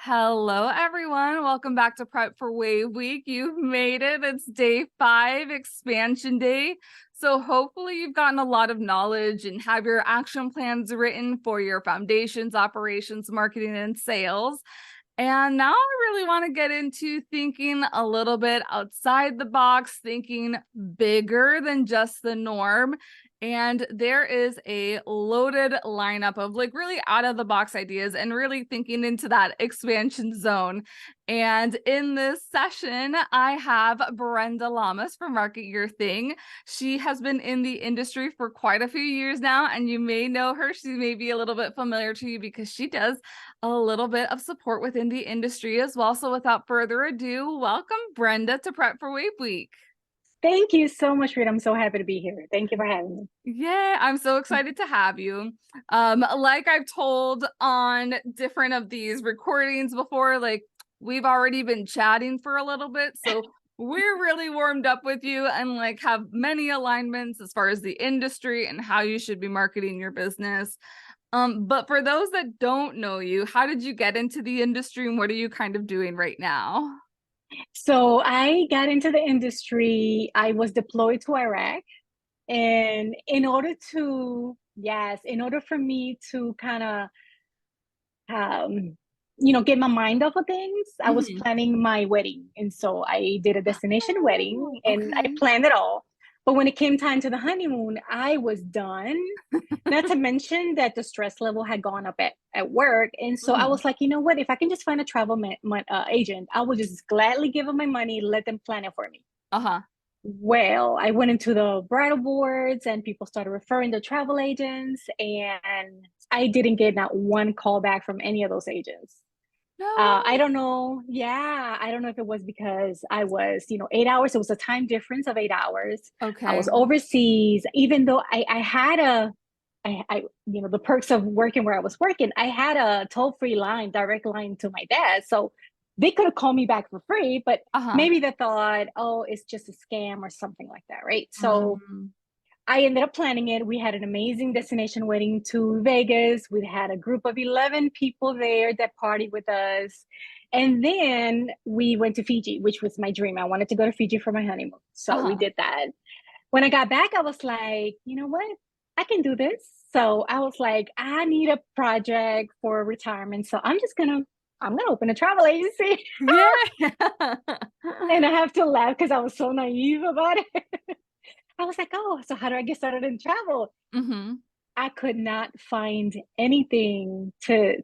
Hello, everyone. Welcome back to Prep for Wave Week. You've made it. It's day 5, expansion day. So hopefully you've gotten a lot of knowledge and have your action plans written for your foundations, operations, marketing, and sales. And now I really want to get into thinking a little bit outside the box, thinking bigger than just the norm. And there is a loaded lineup of really out of the box ideas and really thinking into that expansion zone. And in this session, I have Brenda Llamas from Market Your Thing. She has been in the industry for quite a few years now, and you may know her. She may be a little bit familiar to you because she does a little bit of support within the industry as well. So without further ado, welcome Brenda to Prep for Wave Week. Thank you so much, Rita. I'm so happy to be here. Thank you for having me. Yeah, I'm so excited to have you. Like I've told on different of these recordings before, we've already been chatting for a little bit, so we're really warmed up with you and have many alignments as far as the industry and how you should be marketing your business. But for those that don't know you, how did you get into the industry and what are you kind of doing right now? So I got into the industry. I was deployed to Iraq. And in order for me to kind of, get my mind off of things, I was Mhm. planning my wedding. And so I did a destination wedding Oh, and I okay. planned it all. But when it came time to the honeymoon, I was done. Not to mention that the stress level had gone up at work. And so I Mhm. was like, you know what? If I can just find a travel agent, I will just gladly give them my money, let them plan it for me. Uh-huh. Well, I went into the bridal boards and people started referring to travel agents, and I didn't get not one call back from any of those agents. No I way. don't know. Yeah, I don't know if it was because I was, 8 hours. It was a time difference of 8 hours. I Okay. was overseas, even though I had the perks of working where I was working. I had a toll-free line, direct line to my dad. So they could have called me back for free, but Uh-huh. maybe they thought, oh, it's just a scam or something like that, right? So Mm. I ended up planning it. We had an amazing destination wedding to Vegas. We had a group of 11 people there that partied with us. And then we went to Fiji, which was my dream. I wanted to go to Fiji for my honeymoon. So we Uh-huh. did that. When I got back, I was like, you know what? I can do this. So I was like, I need a project for retirement. So I'm gonna open a travel agency. Yeah. And I have to laugh because I was so naive about it. I was like, oh, so how do I get started in travel? Mm-hmm. I could not find anything to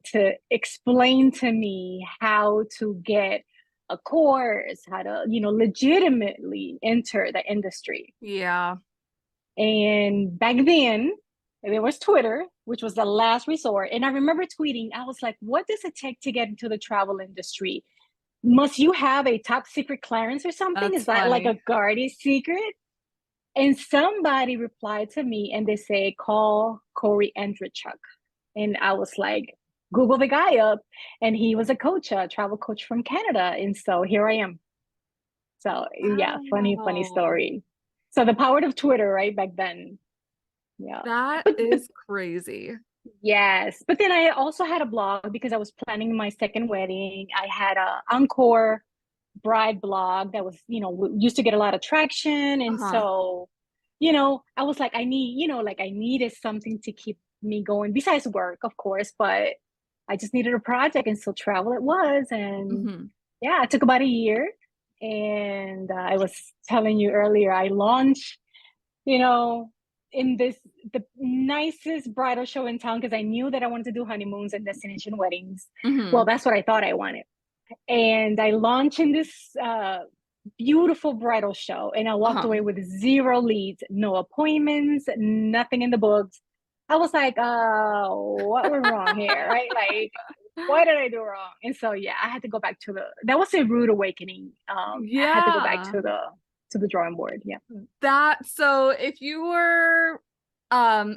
explain to me how to get a course, how to, legitimately enter the industry. Yeah. And back then, there was Twitter, which was the last resort. And I remember tweeting, I was like, what does it take to get into the travel industry? Must you have a top secret clearance or something? That's Is that like funny. a guarded secret? And somebody replied to me and they say, call Corey Andrichuk. And I was like, Google the guy up. And he was a coach, a travel coach from Canada. And so here I am. So yeah, funny Wow. story. So the power of Twitter, right? Back then. Yeah. That But is crazy. yes. But then I also had a blog because I was planning my second wedding. I had a Encore bride blog that was, used to get a lot of traction. And Uh-huh. so, I was like, I needed something to keep me going besides work, of course, but I just needed a project. And so travel it was. And Mm-hmm. yeah, it took about a year. And I was telling you earlier, I launched, you know, in the nicest bridal show in town because I knew that I wanted to do honeymoons and destination weddings. Well, Mm-hmm. that's what I thought I wanted. And I launched in this beautiful bridal show, and I walked Uh-huh. away with zero leads, no appointments, nothing in the books. I was like, what went wrong here, right? Like, why did I do wrong? And so, yeah, I had to go back to that was a rude awakening. I had to go back Yeah. to the drawing board. Yeah. So if you were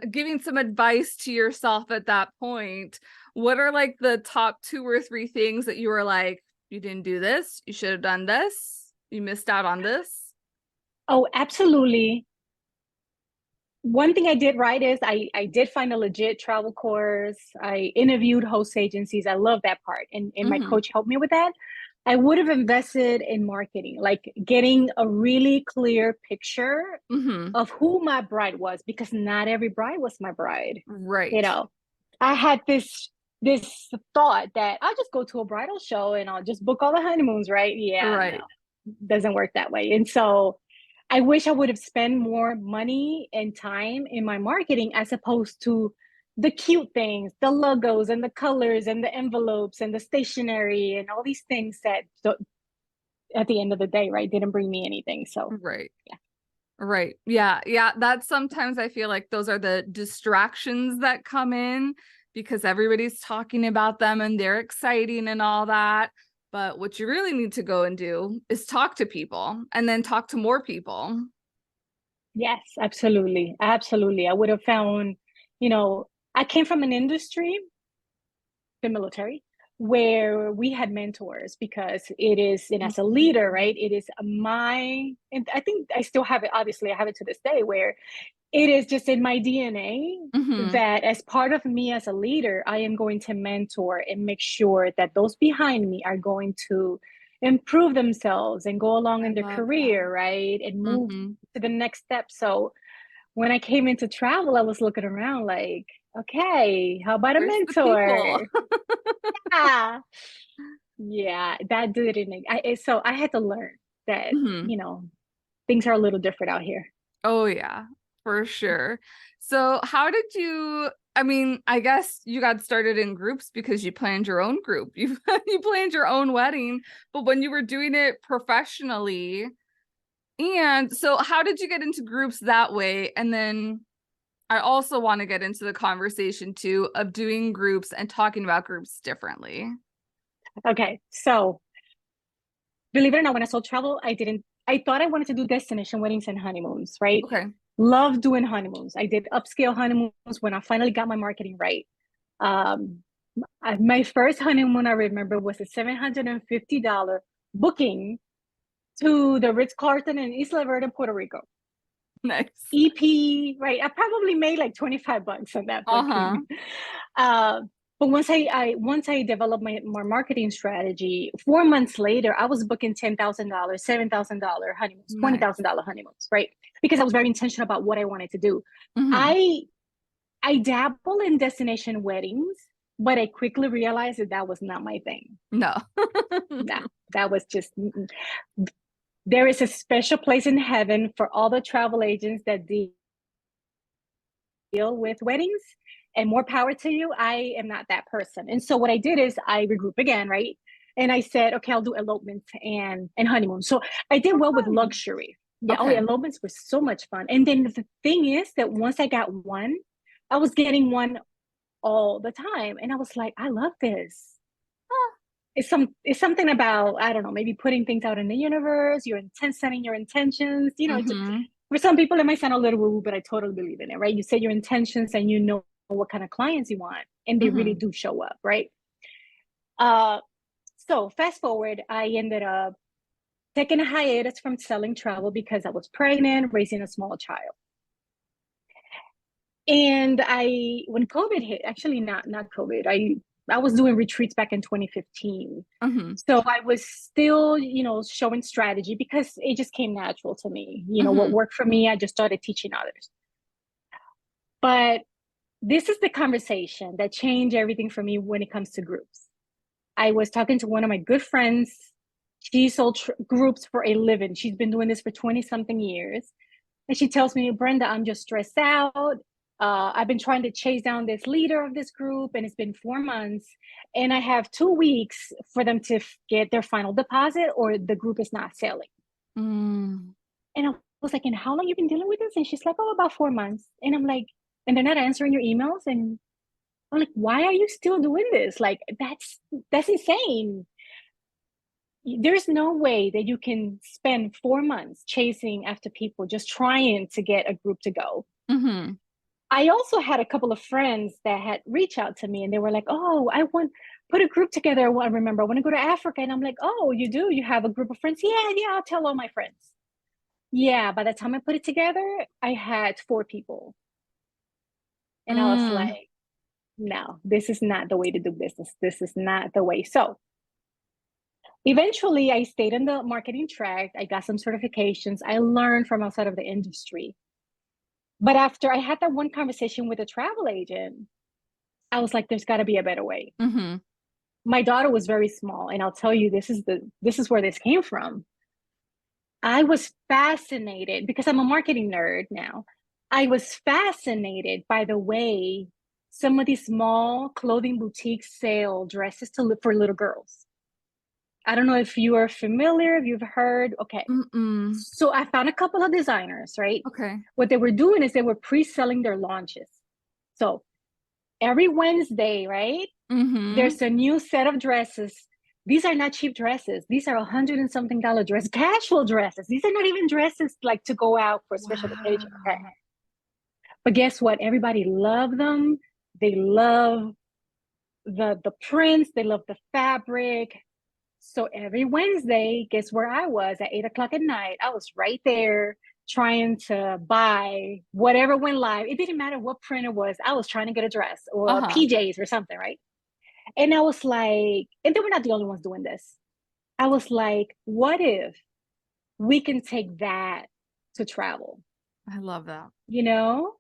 giving some advice to yourself at that point, what are the top 2 or 3 things that you were like, you didn't do this, you should have done this, you missed out on this? Oh, absolutely. one thing I did right is I did find a legit travel course. I interviewed host agencies. I love that part. And my Mm-hmm. coach helped me with that. I would have invested in marketing, like getting a really clear picture Mm-hmm. of who my bride was, because not every bride was my bride. You Right. know, I had this thought that I'll just go to a bridal show and I'll just book all the honeymoons, right? Yeah, no, Right. doesn't work that way. And so I wish I would have spent more money and time in my marketing as opposed to the cute things, the logos and the colors and the envelopes and the stationery and all these things that at the end of the day, right, didn't bring me anything. So Right. yeah. Right. Yeah. Yeah. That's sometimes I feel like those are the distractions that come in because everybody's talking about them and they're exciting and all that. But what you really need to go and do is talk to people and then talk to more people. Yes, absolutely. Absolutely. I would have found, you know, I came from an industry, the military, where we had mentors because it is, and as a leader, Mhm. right? It is my, and I think I still have it, obviously, I have it to this day where it is just in my DNA Mhm. that as part of me as a leader, I am going to mentor and make sure that those behind me are going to improve themselves and go along I in their love that. career, right? And move Mhm. to the next step. So when I came into travel, I was looking around like, okay, how about a Where's the people? mentor? Yeah, yeah, that didn't. So I had to learn that Mhm. things are a little different out here. Oh yeah, for sure. So how did you, I mean, I guess you got started in groups because you planned your own group. You you planned your own wedding, but when you were doing it professionally, and so how did you get into groups that way? And then I also want to get into the conversation too of doing groups and talking about groups differently. Okay, so believe it or not, when I sold travel, I thought I wanted to do destination weddings and honeymoons, right? Okay. Love doing honeymoons. I did upscale honeymoons when I finally got my marketing right. Um, my first honeymoon I remember was a $750 booking to the Ritz Carlton in Isla Verde, Puerto Rico. Nice. EP, right? I probably made like 25 bucks on that Uh-huh. booking. Uh, but once I developed my marketing strategy, 4 months later, I was booking $10,000, $7,000 honeymoons, Nice. $20,000 honeymoons, right? Because I was very intentional about what I wanted to do. Hmm. I I dabble in destination weddings, but I quickly realized that that was not my thing. No. Nah, that was just there is a special place in heaven for all the travel agents that deal with weddings, and more power to you. I am not that person. And so what I did is I regroup again, right? And I said, okay, I'll do elopements and honeymoon. So I did well with Fun. luxury. Yeah, oh, Okay. elopements were so much fun. And then the thing is that once I got one, I was getting one all the time. And I was like, I love this. It's something about, I don't know, maybe putting things out in the universe, your intent, setting your intentions. Mm-hmm. For some people it might sound a little woo, but I totally believe in it, right? You set your intentions and you know what kind of clients you want, and they really Mm-hmm. do show up, right? Uh, so fast forward, I ended up taking a hiatus from selling travel because I was pregnant, raising a small child. And when COVID hit, actually not COVID, I was doing retreats back in 2015. Mm-hmm. So I was still, showing strategy because it just came natural to me. What Mm-hmm. worked for me, I just started teaching others. But this is the conversation that changed everything for me when it comes to groups. I was talking to one of my good friends. She sold groups for a living. She's been doing this for 20 something years. And she tells me, Brenda, I'm just stressed out. I've been trying to chase down this leader of this group, and it's been 4 months. And I have 2 weeks for them to get their final deposit, or the group is not selling. Mm. And I was like, and how long you been dealing with this? And she's like, oh, about 4 months. And I'm like, and they're not answering your emails. And I'm like, why are you still doing this? Like, that's insane. There's no way that you can spend 4 months chasing after people just trying to get a group to go. Mm-hmm. I also had a couple of friends that had reached out to me and they were like, oh, I want put a group together. I remember I want to go to Africa. And I'm like, oh, you do? You have a group of friends? Yeah, I'll tell all my friends. Yeah, by the time I put it together, I had 4 people. And I was Mm, like, no, this is not the way to do business. This is not the way. So eventually I stayed in the marketing track. I got some certifications. I learned from outside of the industry. But after I had that one conversation with a travel agent, I was like, there's got to be a better way. mm-hmm. My daughter was very small, and I'll tell you, this is where this came from. I was fascinated because I'm a marketing nerd now. I was fascinated by the way some of these small clothing boutiques sell dresses for little girls. I don't know if you are familiar, if you've heard. Okay. Mm-mm. So I found a couple of designers, right? Okay. What they were doing is they were pre-selling their launches. So every Wednesday, right? Mm-hmm. There's a new set of dresses. These are not cheap dresses. These are $100 and something dresses, casual dresses. These are not even dresses like to go out for a special occasion. Okay. Wow. But guess what? Everybody loved them. They love the prints, they love the fabric. So every Wednesday, guess where I was at 8 o'clock at night? I was right there trying to buy whatever went live. It didn't matter what print it was. I was trying to get a dress or Uh-huh. PJs or something, right? And I was like, and they were not the only ones doing this. I was like, what if we can take that to travel? I love that. You know,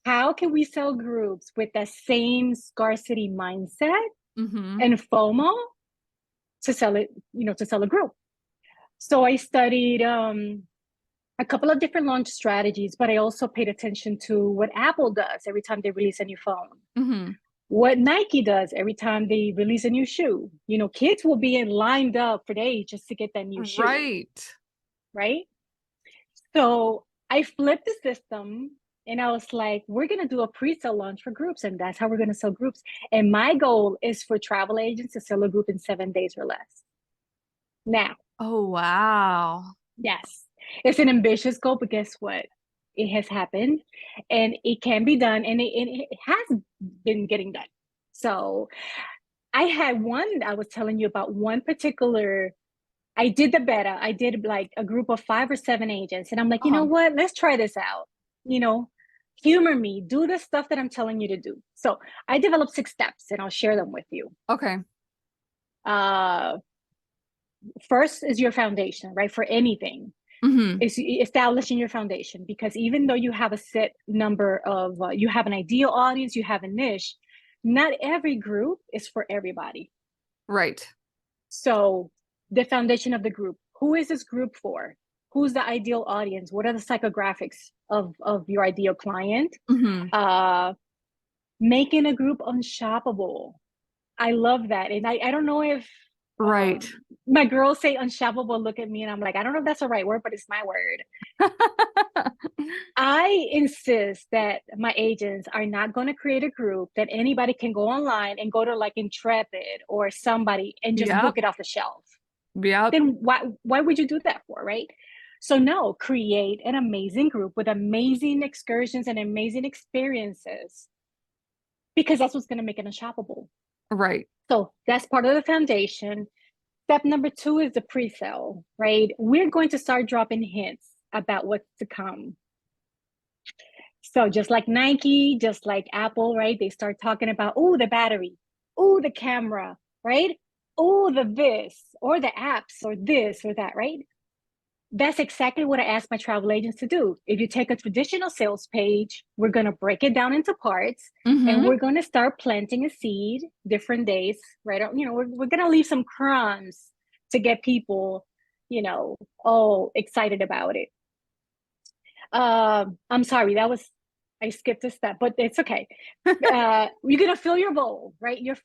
how can we sell groups with that same scarcity mindset Mm-hmm. and FOMO to sell it, to sell a group? So I studied a couple of different launch strategies, but I also paid attention to what Apple does every time they release a new phone, Mm-hmm. what Nike does every time they release a new shoe. Kids will be in lined up for days just to get that new shoe, Right. right? So I flipped the system and I was like, we're going to do a pre-sale launch for groups, and that's how we're going to sell groups. And my goal is for travel agents to sell a group in 7 days or less. Now, Oh, wow. yes, it's an ambitious goal, but guess what? It has happened and it can be done, and it has been getting done. So I had one, I was telling you about one particular. I did the beta. I did like a group of 5 or 7 agents. And I'm like, you know Uh-huh. what? Let's try this out. You know, humor me, do the stuff that I'm telling you to do. So I developed 6 steps and I'll share them with you. Okay. Uh, First is your foundation, right? For anything, Mm-hmm. is establishing your foundation, because even though you have a set number of, you have an ideal audience, you have a niche, not every group is for everybody. Right. So the foundation of the group, who is this group for? Who's the ideal audience? What are the psychographics of your ideal client? Mm-hmm. Uh, Making a group unshoppable. I love that. And I don't know if Right. my girls say unshoppable, look at me and I'm like, I don't know if that's the right word, but it's my word. I insist that my agents are not going to create a group that anybody can go online and go to like Intrepid or somebody and just Yep. book it off the shelf. Yep. Then why would you do that for, right? So no, create an amazing group with amazing excursions and amazing experiences, because that's what's going to make it unstoppable. Right. So that's part of the foundation. Step number 2 is the pre-sale, right? We're going to start dropping hints about what's to come. So just like Nike, just like Apple, right? They start talking about, oh, the battery, oh, the camera, right? Oh, the this or the apps or this or that, right? That's exactly what I ask my travel agents to do. If you take a traditional sales page, we're going to break it down into parts, and Mm-hmm. we're going to start planting a seed different days, right? We're going to leave some crumbs to get people, all excited about it. I'm sorry, I skipped a step, but it's okay. You're going to fill your bowl, right? Your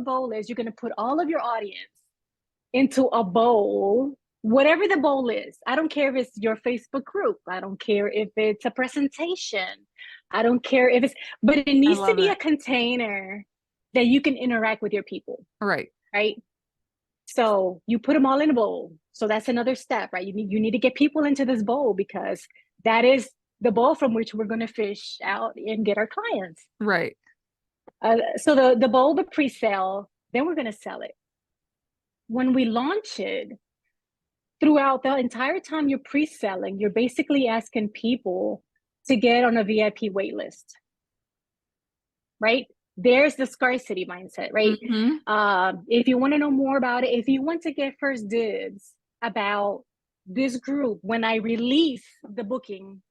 bowl is you're going to put all of your audience into a bowl, whatever the bowl is. I don't care if it's your Facebook group. I don't care if it's a presentation. I don't care if but it I needs to love be a it. container that you can interact with your people, Right. right? So you put them all in a bowl. So that's another step, right? You need to get people into this bowl, because that is the bowl from which we're going to fish out and get our clients. Right. So the bowl, the pre-sale, then we're going to sell it. When we launch it, throughout the entire time you're pre-selling, you're basically asking people to get on a VIP wait list, right? There's the scarcity mindset, right? Mm-hmm. If you want to know more about it, if you want to get first dibs about this group when I release the booking,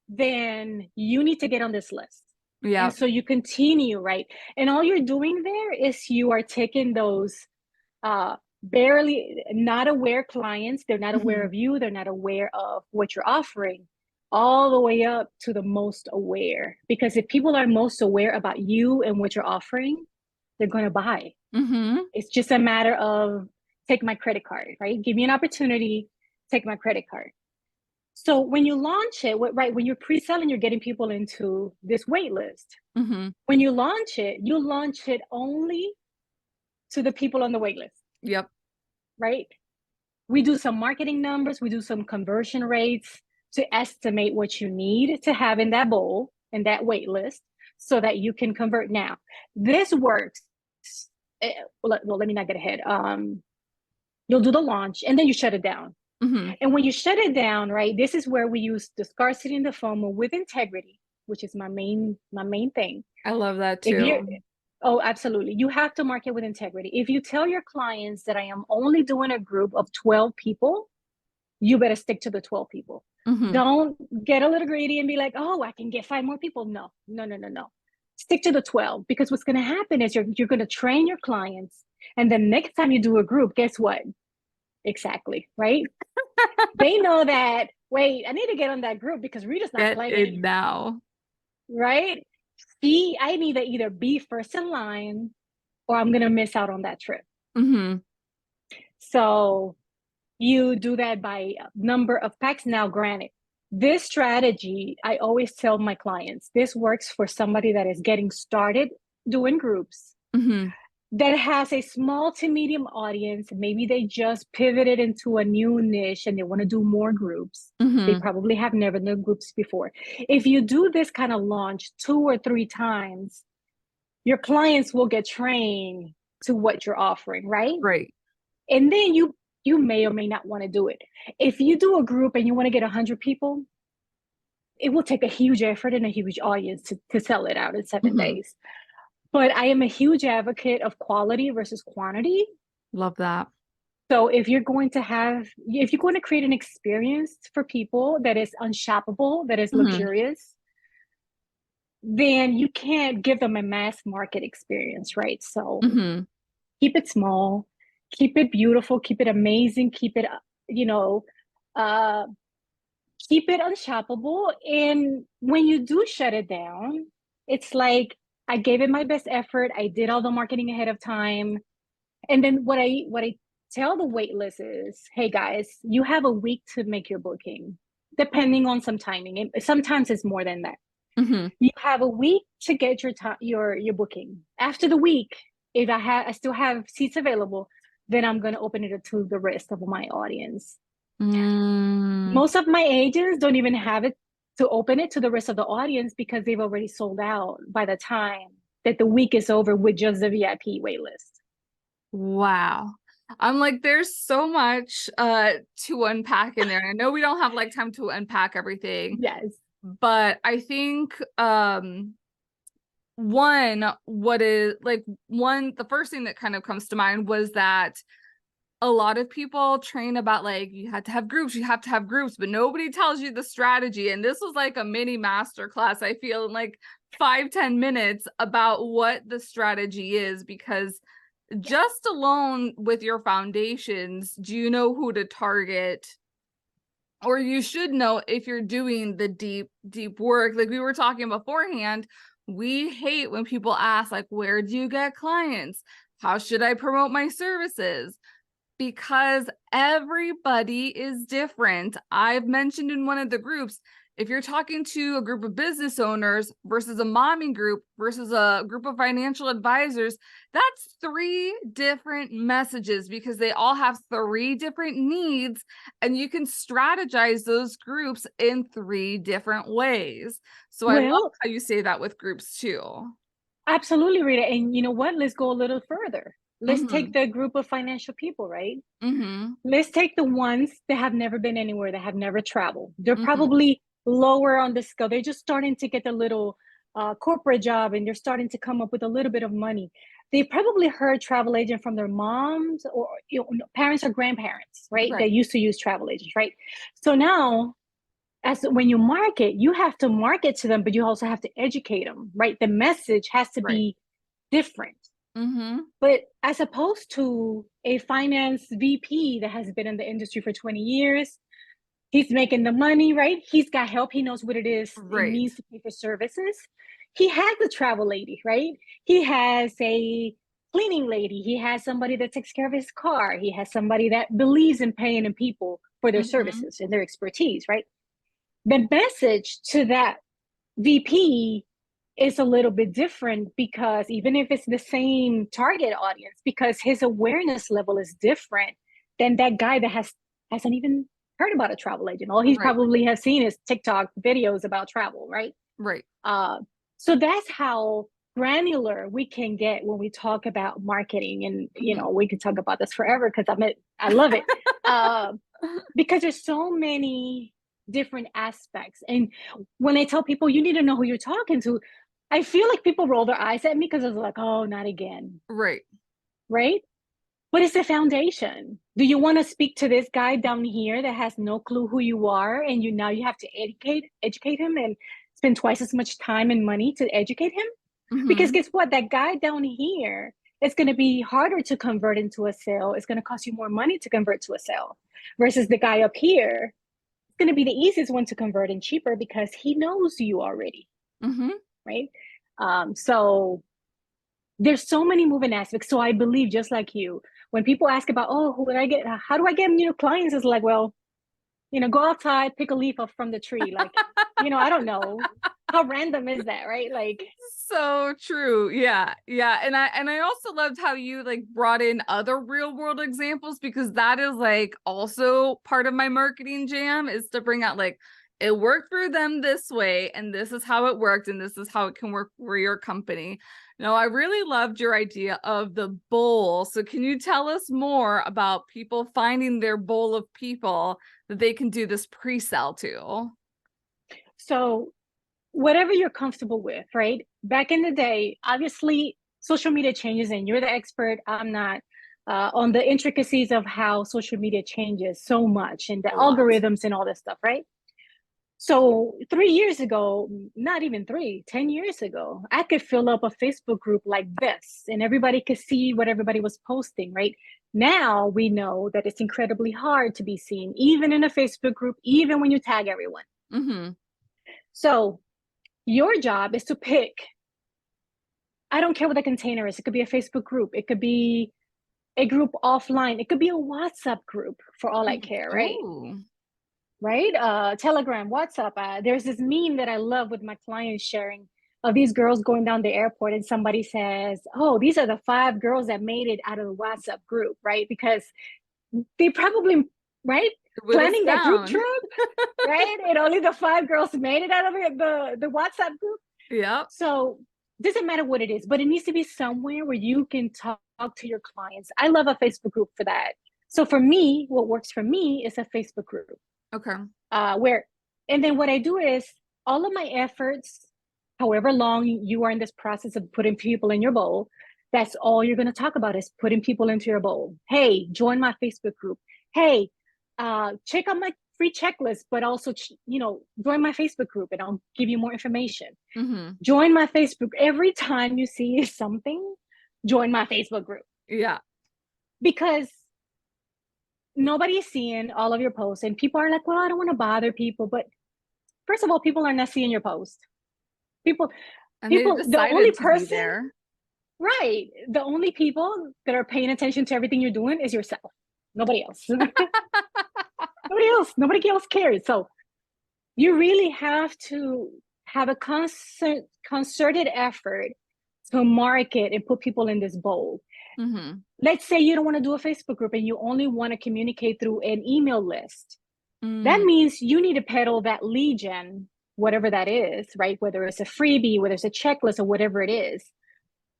then you need to get on this list. Yeah. And so you continue, right? And all you're doing there is you are taking those barely not aware clients, they're not aware Mm-hmm. of you, they're not aware of what you're offering, all the way up to the most aware. Because if people are most aware about you and what you're offering, they're going to buy. Mm-hmm. It's just a matter of take my credit card, right? Give me an opportunity, take my credit card. So when you launch it, right, when you're pre-selling, you're getting people into this wait list. Mm-hmm. When you launch it only to the people on the wait list, Yep. right? We do some marketing numbers, we do some conversion rates to estimate what you need to have in that bowl, in that wait list, so that you can convert. Now, this works. Well, let me not get ahead. You'll do the launch and then you shut it down. Mm-hmm. And when you shut it down, right, this is where we use the scarcity and the FOMO with integrity, which is my main thing. I love that If you're too. Oh, absolutely. You have to market with integrity. If you tell your clients that I am only doing a group of 12 people, you better stick to the 12 people. Mm-hmm. Don't get a little greedy and be like, oh, I can get 5 more people. No, no, no, no, no. Stick to the 12, because what's going to happen is you're going to train your clients. And then next time you do a group, guess what? Exactly, right? They know that, wait, I need to get on that group because Rita's not Get it playing, now. right? I need to either be first in line or I'm going to miss out on that trip. Mm-hmm. So you do that by number of packs. Now, granted, this strategy, I always tell my clients, this works for somebody that is getting started doing groups, Mm-hmm. that has a small to medium audience. Maybe they just pivoted into a new niche and they want to do more groups. They Mm-hmm. probably have never done groups before. If you do this kind of launch 2 or 3 times, your clients will get trained to what you're offering, right? Right. And then you may or may not want to do it. If you do a group and you want to get 100 people, it will take a huge effort and a huge audience to sell it out in 7 Mm-hmm. days. But I am a huge advocate of quality versus quantity. Love that. So if you're going to create an experience for people that is unshoppable, that is Mm-hmm. luxurious, then you can't give them a mass market experience, right? So Mm-hmm. keep it small, keep it beautiful, keep it amazing, keep it, you know, uh, keep it unshoppable. And when you do shut it down, it's like I gave it my best effort. I did all the marketing ahead of time. And then what I tell the wait list is, hey guys, you have a week to make your booking, depending on some timing. Sometimes it's more than that. Mm-hmm. You have a week to get your booking. After the week, if I still have seats available, then I'm going to open it to the rest of my audience. Mm. Most of my agents don't even have it to open it to the rest of the audience because they've already sold out by the time that the week is over with just the VIP wait list. Wow. I'm like, there's so much to unpack in there. I know we don't have like time to unpack everything, Yes. but I think the first thing that kind of comes to mind was that a lot of people train about like you have to have groups, but nobody tells you the strategy. And this was like a mini master class, I feel, in like 5-10 minutes about what the strategy is, because just alone with your foundations, do you know who to target? Or you should know if you're doing the deep work. Like we were talking beforehand, we hate when people ask, like, where do you get clients? How should I promote my services? Because everybody is different. I've mentioned in one of the groups, if you're talking to a group of business owners versus a mommy group versus a group of financial advisors, that's 3 different messages because they all have 3 different needs, and you can strategize those groups in 3 different ways. So I love Well, how you say that with groups too. absolutely, Rita. And you know what? Let's go a little further. Let's take Mhm. the group of financial people, right? Mhm. Let's take the ones that have never been anywhere, that have never traveled. They're Mhm. probably lower on the scale. They're just starting to get a little corporate job, and they're starting to come up with a little bit of money. They probably heard travel agent from their moms or parents or grandparents, right? That Right. used to use travel agents, right? So now, as when you market, you have to market to them, but you also have to educate them, right? The message has to Right. be different. Mhm. But as opposed to a finance VP that has been in the industry for 20 years, he's making the money, right? He's got help. He knows what it Right. means to pay for services. He has a travel lady, right? He has a cleaning lady. He has somebody that takes care of his car. He has somebody that believes in paying in people for their Mhm. services and their expertise, right? The message to that VP is a little bit different, because even if it's the same target audience, because his awareness level is different than that guy that hasn't even heard about a travel agent. All he's Right. probably has seen is TikTok videos about travel, right? Right. Uh, so that's how granular we can get when we talk about marketing, and Mhm. we could talk about this forever because I love it. Uh, because there's so many different aspects. And when I tell people you need to know who you're talking to, I feel like people roll their eyes at me because it's like, oh, not again, Right. right? But it's the foundation. Do you want to speak to this guy down here that has no clue who you are, and you have to educate him and spend twice as much time and money to educate him? Because Mhm. guess what? That guy down here, it's going to be harder to convert into a sale. It's going to cost you more money to convert to a sale versus the guy up here. It's going to be the easiest one to convert and cheaper because he knows you already, Mhm. right? So there's so many moving aspects. So I believe, just like you, when people ask about, oh, who would I get? How do I get new clients? It's like, well, go outside, pick a leaf up from the tree. Like, I don't know. How random is that, right? Like, So true. Yeah. Yeah. And I also loved how you like brought in other real world examples, because that is like also part of my marketing jam, is to bring out like it worked for them this way and this is how it worked and this is how it can work for your company. No, I really loved your idea of the bowl. So can you tell us more about people finding their bowl of people that they can do this pre-sell to? so whatever you're comfortable with, right? Back in the day, obviously, social media changes, and you're the expert. I'm not on the intricacies of how social media changes so much and the A lot. algorithms and all this stuff, right? So 3 years ago, not even 10 years ago, I could fill up a Facebook group like this and everybody could see what everybody was posting, right? Now we know that it's incredibly hard to be seen, even in a Facebook group, even when you tag everyone. Mm-hmm. So your job is to pick. I don't care what the container is. It could be a Facebook group. It could be a group offline. It could be a WhatsApp group for all I care, right? Oh. Right? Telegram, WhatsApp. There's this meme that I love with my clients sharing of these girls going down the airport, and somebody says, oh, these are the 5 girls that made it out of the WhatsApp group, right? Because they probably, right, It whittles planning that group down. trip, right? And only the 5 girls made it out of the WhatsApp group. Yep. So it doesn't matter what it is, but it needs to be somewhere where you can talk to your clients. I love a Facebook group for that. So for me, what works for me is a Facebook group Okay. where, and then what I do is all of my efforts, however long you are in this process of putting people in your bowl, that's all you're going to talk about is putting people into your bowl. Hey, join my Facebook group. Hey, check out my free checklist, but also, join my Facebook group and I'll give you more information. Mm-hmm. Join my Facebook. Every time you see something, join my Facebook group, Yeah. because nobody's seeing all of your posts, and people are like, well, I don't want to bother people. But first of all, people are not seeing your post. People, And they people, the only decided to be person, there. right? The only people that are paying attention to everything you're doing is yourself. Nobody else. Nobody else. Nobody else cares. So you really have to have a concerted effort to market and put people in this bowl. Mm-hmm. Let's say you don't want to do a Facebook group and you only want to communicate through an email list. That Mm. means you need to peddle that lead gen, whatever that is, right? Whether it's a freebie, whether it's a checklist, or whatever it is.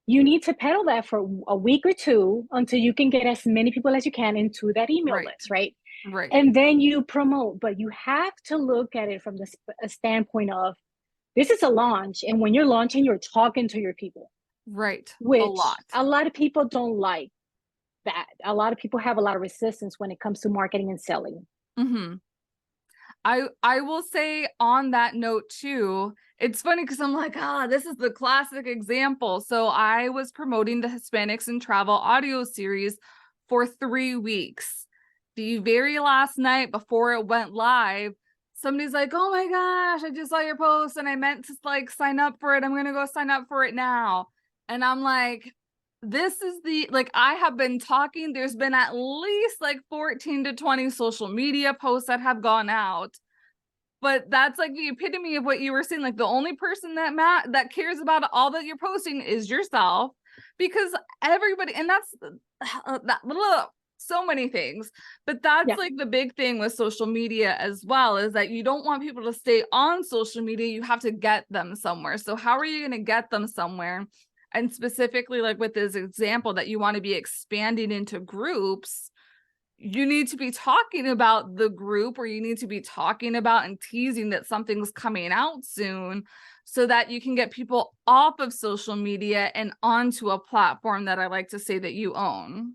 You need to peddle that for a week or two until you can get as many people as you can into that email Right. list, right? Right. And then you promote, but you have to look at it from the standpoint of this is a launch. And when you're launching, you're talking to your people, Right. A which lot. a lot of people don't like that. A lot of people have a lot of resistance when it comes to marketing and selling. Mm-hmm. I will say on that note too, it's funny because I'm like, this is the classic example. So I was promoting the Hispanics in Travel audio series for 3 weeks. The very last night before it went live, somebody's like, oh my gosh, I just saw your post and I meant to like sign up for it. I'm gonna go sign up for it now. And I'm like, this is the like I have been talking, there's been at least like 14 to 20 social media posts that have gone out, but that's like the epitome of what you were saying. Like the only person that cares about all that you're posting is yourself, because everybody, and that's so many things, but that's Yeah, like the big thing with social media as well, is that you don't want people to stay on social media. You have to get them somewhere. So how are you going to get them somewhere? And specifically, like with this example that you want to be expanding into groups, you need to be talking about the group, or you need to be talking about and teasing that something's coming out soon, so that you can get people off of social media and onto a platform that I like to say that you own.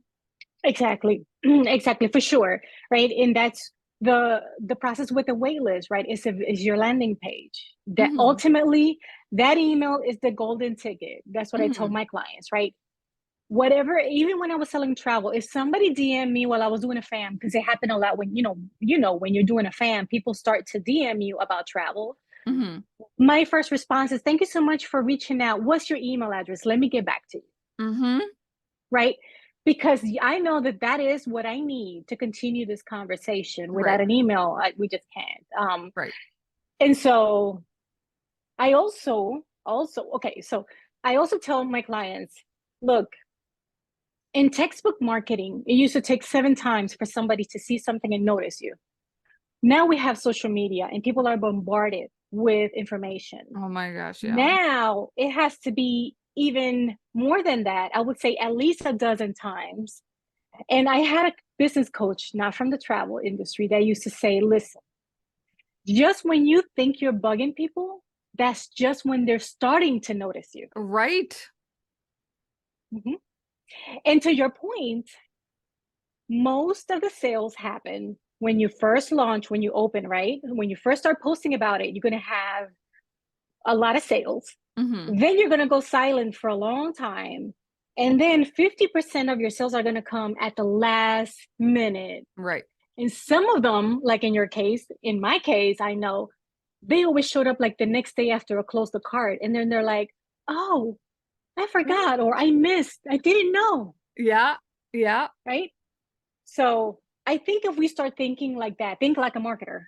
exactly. Exactly, for sure. Right. And that's the process with the wait list, right? Is your landing page. That Mm-hmm. ultimately that email is the golden ticket. That's what I tell Mm-hmm. my clients, right? Whatever, even when I was selling travel, if somebody DM me while I was doing a fam, because it happened a lot when when you're doing a fam, people start to DM you about travel. Mm-hmm. My first response is thank you so much for reaching out. What's your email address? Let me get back to you. Mm-hmm. Right? Because I know that that is what I need to continue this conversation. Right. Without an email, we just can't. Right. And so I also okay, so I also tell my clients, look, in textbook marketing, it used to take 7 times for somebody to see something and notice you. Now we have social media and people are bombarded with information. Oh my gosh, yeah. Now it has to be even more than that. I would say at least a dozen times. And I had a business coach, not from the travel industry, that used to say, listen, just when you think you're bugging people, that's just when they're starting to notice you. Right. Mhm. And to your point, most of the sales happen when you first launch, when you open, right? When you first start posting about it, you're going to have a lot of sales. Mm-hmm. Then you're going to go silent for a long time. And then 50% of your sales are going to come at the last minute. Right. And some of them, like in your case, in my case, I know they always showed up like the next day after I closed the cart. And then they're like, oh, I forgot, or I missed, I didn't know. Yeah. Yeah. Right. So I think if we start thinking like that, think like a marketer,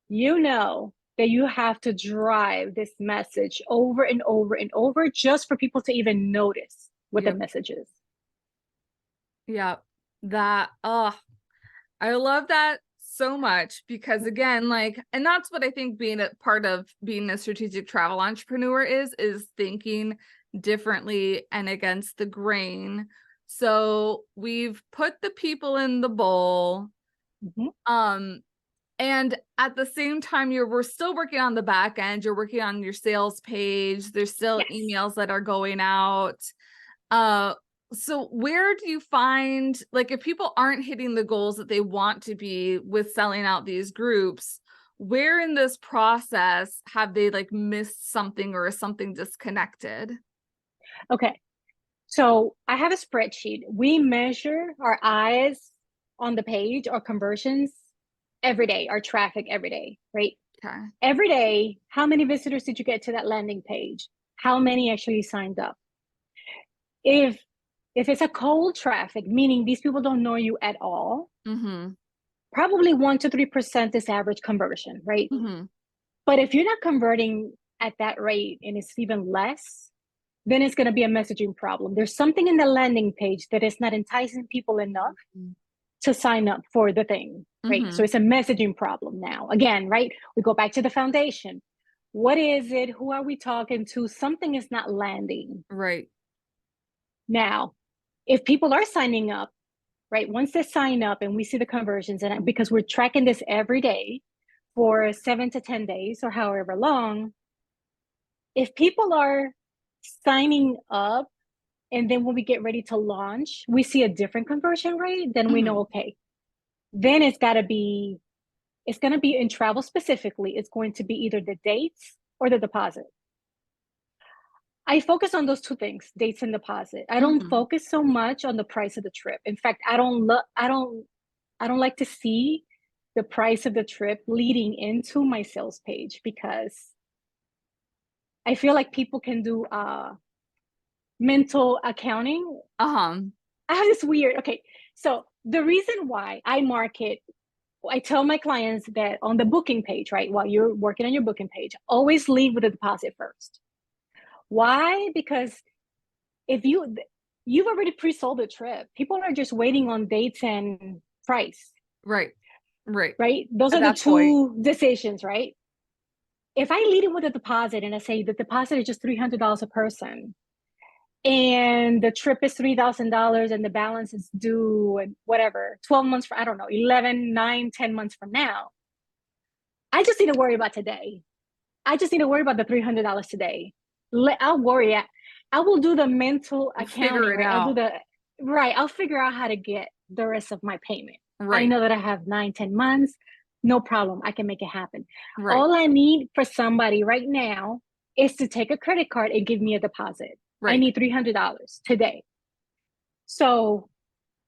you know that you have to drive this message over and over and over just for people to even notice what the Yep. message is. Yeah. That I love that so much, because again, like, and that's what I think being a part of being a strategic travel entrepreneur is thinking differently and against the grain. So we've put the people in the bowl. Mhm. Um, and at the same time, we're still working on the back end. You're working on your sales page. There's still Yes. emails that are going out. Uh, so where do you find, like, if people aren't hitting the goals that they want to be with selling out these groups, where in this process have they like missed something, or is something disconnected? Okay. So I have a spreadsheet. We measure our eyes on the page, our conversions every day, our traffic every day, right? Okay. Every day, how many visitors did you get to that landing page? How many actually signed up? If if it's a cold traffic, meaning these people don't know you at all, Mm-hmm. probably 1 to 3% is average conversion, right? Mm-hmm. But if you're not converting at that rate and it's even less, then it's going to be a messaging problem. There's something in the landing page that is not enticing people enough to sign up for the thing, right? So Mm-hmm. it's a messaging problem now. Again, right? We go back to the foundation. What is it? Who are we talking to? Something is not landing. Right. Now, if people are signing up, right, once they sign up and we see the conversions, and because we're tracking this every day for 7 to 10 days or however long, if people are signing up and then when we get ready to launch, we see a different conversion rate, then we know, Mhm. okay, then it's going to be in travel specifically. It's going to be either the dates or the deposit. I focus on those two things, dates and deposit. I don't Mhm. focus so much on the price of the trip. In fact, I don't like to see the price of the trip leading into my sales page because I feel like people can do mental accounting. Uh-huh. I have this weird, okay. So the reason why I tell my clients that on the booking page, right, while you're working on your booking page, always leave with a deposit first. Why? Because if you've already pre-sold the trip, people are just waiting on dates and price, Right. Right. right? Those At are the that point. two decisions, right? If I lead it with a deposit and I say the deposit is just $300 a person and the trip is $3,000 and the balance is due and whatever 12 months from, I don't know, 11, 9, 10 months from now, I just need to worry about today. I just need to worry about the $300 today. I'll worry. I will do the mental We'll figure accounting, it right? out. I'll figure out how to get the rest of my payment. I Right. know that I have 9, 10 months. No problem. I can make it happen. Right. All I need for somebody right now is to take a credit card and give me a deposit. I Right. need $300 today. So,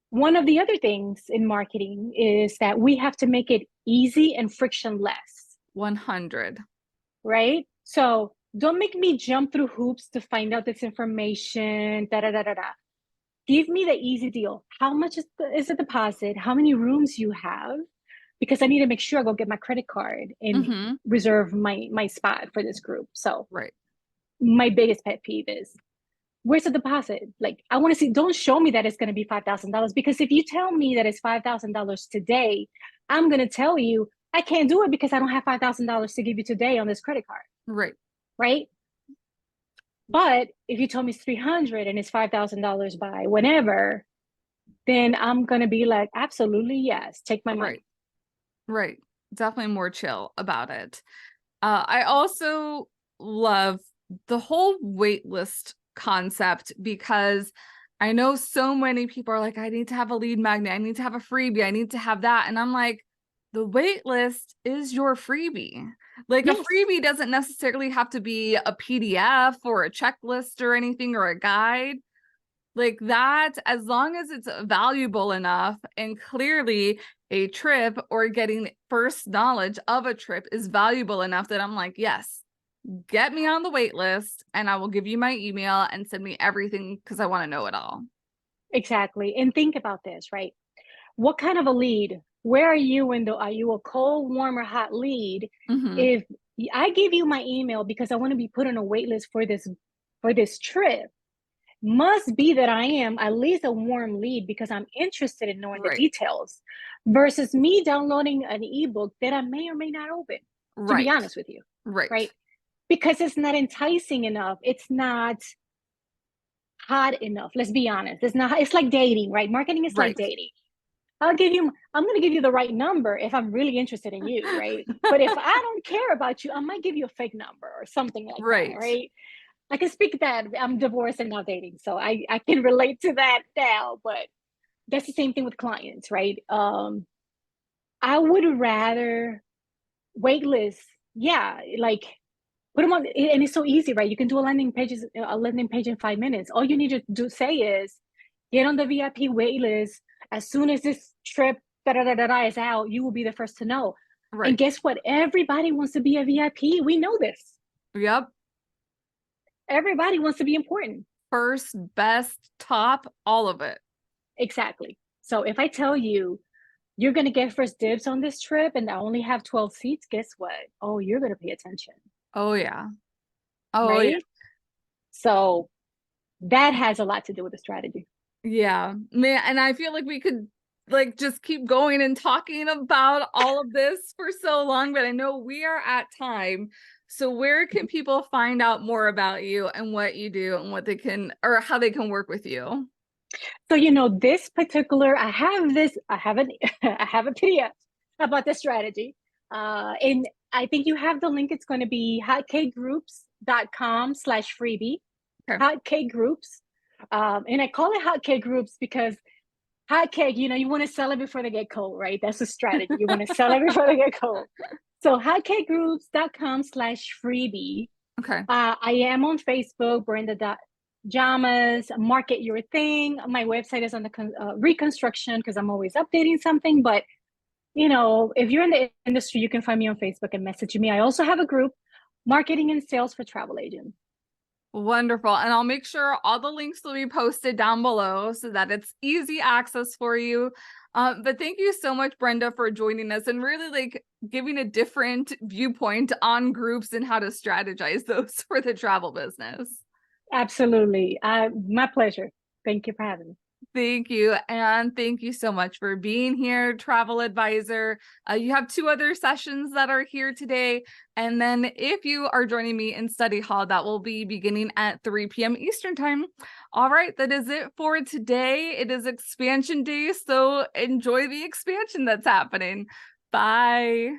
one of the other things in marketing is that we have to make it easy and frictionless, 100. right? So don't make me jump through hoops to find out this information. Da da da da da. Give me the easy deal. How much is the deposit? How many rooms you have? Because I need to make sure I go get my credit card and Mhm. reserve my spot for this group. So Right. my biggest pet peeve is where's the deposit? Like I want to see. Don't show me that it's going to be $5,000 because if you tell me that it's $5,000 today, I'm going to tell you I can't do it because I don't have $5,000 to give you today on this credit card, Right. right? But if you told me it's 300 and it's $5,000 by whenever, then I'm going to be like, absolutely, yes, take my Right. money. Right. Definitely more chill about it. I also love the whole wait list concept because I know so many people are like, I need to have a lead magnet. I need to have a freebie. I need to have that. And I'm like, the wait list is your freebie. Like a Yes, freebie doesn't necessarily have to be a PDF or a checklist or anything or a guide like that, as long as it's valuable enough and clearly a trip or getting first knowledge of a trip is valuable enough that I'm like, yes, get me on the wait list and I will give you my email and send me everything because I want to know it all. exactly. And think about this, right? What kind of a lead? Where are you in the, are you a cold, warm, or hot lead? Mm-hmm. If I give you my email because I want to be put on a wait list for this trip, must be that I am at least a warm lead because I'm interested in knowing the Right. details versus me downloading an ebook that I may or may not open, to be Right. honest with you, Right. right? Because it's not enticing enough. It's not hot enough. Let's be honest. It's like dating, right? Marketing is like Right. dating. I'm going to give you the right number if I'm really interested in you, right? But if I don't care about you, I might give you a fake number or something like that, Right. right? I can speak that I'm divorced and now dating, so I can relate to that now. But that's the same thing with clients, right? I would rather wait lists. Yeah, like put them on, and it's so easy, right? You can do a landing page in 5 minutes. All you need to do say is get on the VIP wait list. As soon as this trip da da da da da is out, you will be the first to know. And Right. guess what? Everybody wants to be a VIP. We know this. Yep. Everybody wants to be important. First, best, top, all of it. Exactly. So if I tell you you're going to get first dibs on this trip and I only have 12 seats, guess what? Oh, you're going to pay attention, Oh yeah. Oh yeah. right? So that has a lot to do with the strategy. Yeah, man, and I feel like we could like just keep going and talking about all of this for so long, but I know we are at time. So where can people find out more about you and what you do and what they can, or how they can work with you? So, this particular, I have an, I have a PDF about the strategy. And I think you have the link. It's going to be hotcakegroups.com/freebie, Okay. hotcake groups. And I call it hotcake groups because hot cake, you want to sell it before they get cold, right? That's the strategy. You want to sell it before they get cold. So hotcakegroups.com/freebie. Okay. I am on Facebook, Brenda Llamas, market your thing. My website is on the reconstruction because I'm always updating something. But, if you're in the industry, you can find me on Facebook and message me. I also have a group, Marketing and Sales for Travel Agents. Wonderful. And I'll make sure all the links will be posted down below so that it's easy access for you. But thank you so much, Brenda, for joining us and really like giving a different viewpoint on groups and how to strategize those for the travel business. Absolutely. My pleasure. Thank you for having me. Thank you. And thank you so much for being here, travel advisor. You have 2 other sessions that are here today. And then if you are joining me in study hall, that will be beginning at 3 p.m. Eastern time. All right, that is it for today. It is expansion day, so enjoy the expansion that's happening. Bye.